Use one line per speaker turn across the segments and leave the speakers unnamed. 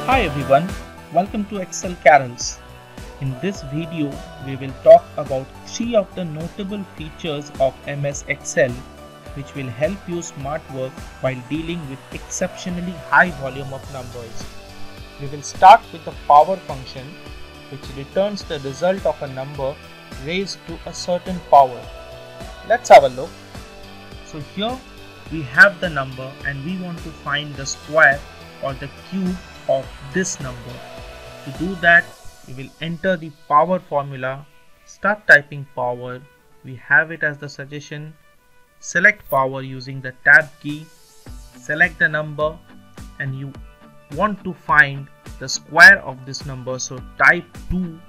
Hi everyone, welcome to Excel Carols. In this video, we will talk about 3 of the notable features of MS Excel which will help you smart work while dealing with exceptionally high volume of numbers. We will start with the power function which returns the result of a number raised to a certain power. Let's have a look. So here we have the number and we want to find the square or the cube of this number. To do that, we will enter the power formula, start typing power, we have it as the suggestion, select power using the tab key, select the number and you want to find the square of this number, so type 2,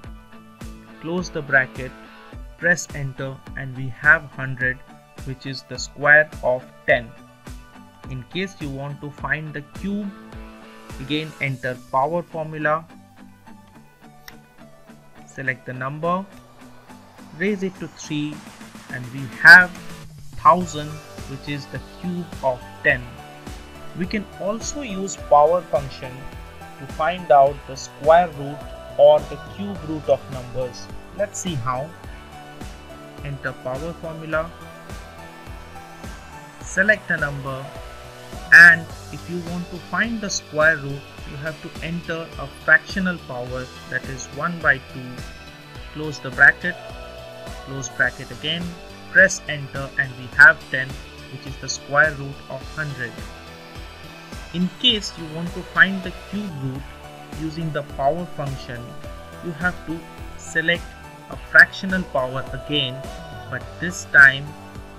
close the bracket, press enter and we have 100 which is the square of 10. In case you want to find the cube, again enter power formula, select the number, raise it to 3 and we have 1000 which is the cube of 10. We can also use power function to find out the square root or the cube root of numbers. Let's see how. Enter power formula, select the number, and if you want to find the square root, you have to enter a fractional power, that is 1 by 2, close the bracket, close bracket again, press enter and we have 10 which is the square root of 100. In case you want to find the cube root using the power function, you have to select a fractional power again, but this time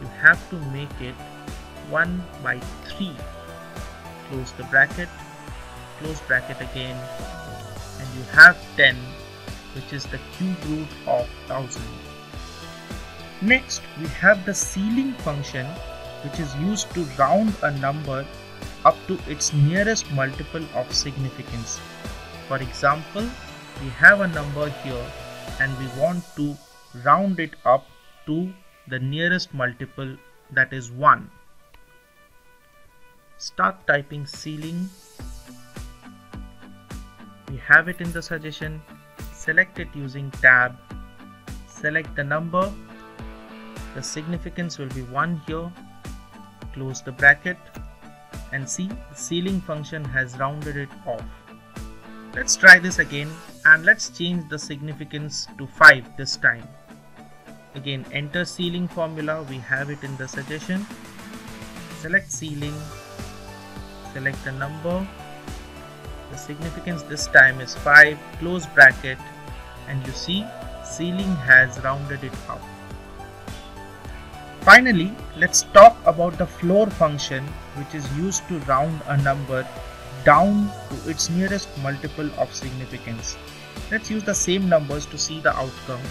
you have to make it 1 by 3. Close the bracket, close bracket again, and you have 10 which is the cube root of 1000. Next we have the ceiling function which is used to round a number up to its nearest multiple of significance. For example, we have a number here and we want to round it up to the nearest multiple, that is 1. Start typing ceiling, we have it in the suggestion, select it using tab, select the number, the significance will be 1 here, close the bracket and see the ceiling function has rounded it off. Let's try this again and let's change the significance to 5 this time. Again enter ceiling formula, we have it in the suggestion, select ceiling, select the number, the significance this time is 5, close bracket and you see ceiling has rounded it up. Finally, let's talk about the floor function which is used to round a number down to its nearest multiple of significance. Let's use the same numbers to see the outcome.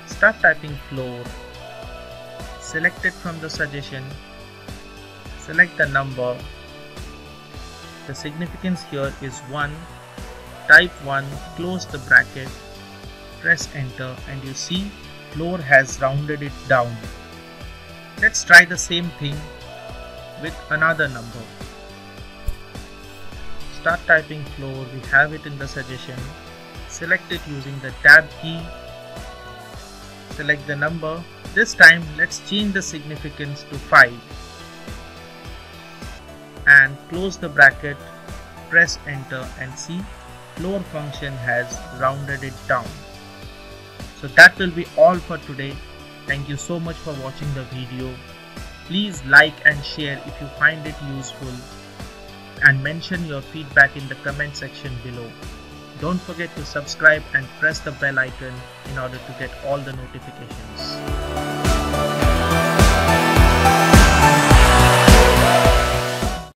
Start typing floor, select it from the suggestion, select the number, the significance here is 1, type 1, close the bracket, press enter and you see floor has rounded it down. Let's try the same thing with another number. Start typing floor, we have it in the suggestion, select it using the tab key, select the number, this time let's change the significance to 5 and close the bracket, press enter and see floor function has rounded it down. So that will be all for today. Thank you so much for watching the video. Please like and share if you find it useful and mention your feedback in the comment section below. Don't forget to subscribe and press the bell icon in order to get all the notifications.